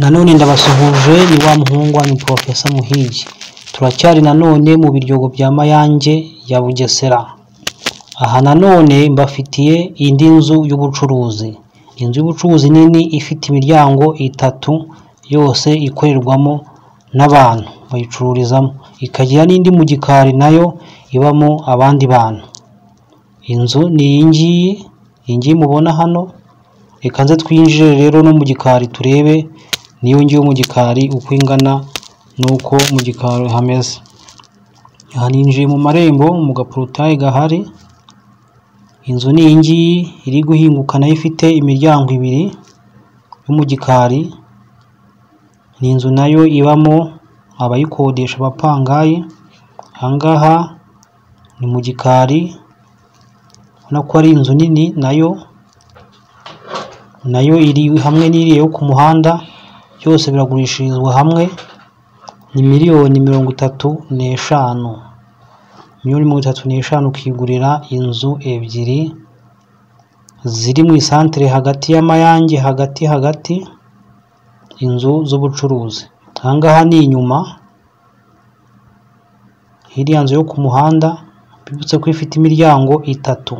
Nanone ndabasuhuje, ni wa muhungu wanyu Professor Muhigi. Turacyari nanone mu biryogo bya Mayange ya Bugesera. Aha nanone mbafitiye indi nzu y'ubucuruzi. Inzu y'ubucuruzi nini ifite imiryango itatu yose ikorerwamo n'abantu bayicururizamo. Ikagira n'indi mu gikari nayo ibamo abandi bantu. Inzu ni iyi ngiyi mubona hano. Reka nze twinjire rero no mu gikari turebe niyo ngiyo mu gikari uko ingana nuko mu gikari hameze. Aha ninjiye mu marembo mu gaporotaye gahari. Inzu ni iyi ngiyi iri guhinguka nayo ifite imiryango ibiri yo mu gikari. Ni inzu nayo ibamo abayikodesha abapangayi. Ahangaha ni mu gikari, ubona ko ari inzu nini nayo iri hamwe n'iriya yo ku muhanda, byose biragurishirizwa hamwe. Ni miliyoni 35. Miliyoni 35 ukigurira inzu ebyiri ziri mu isantere hagati ya Mayange, hagati inzu z'ubucuruzi. Ahangaha ni inyuma, iriya nzu yo ku muhanda bibutse ko ifite imiryango itatu.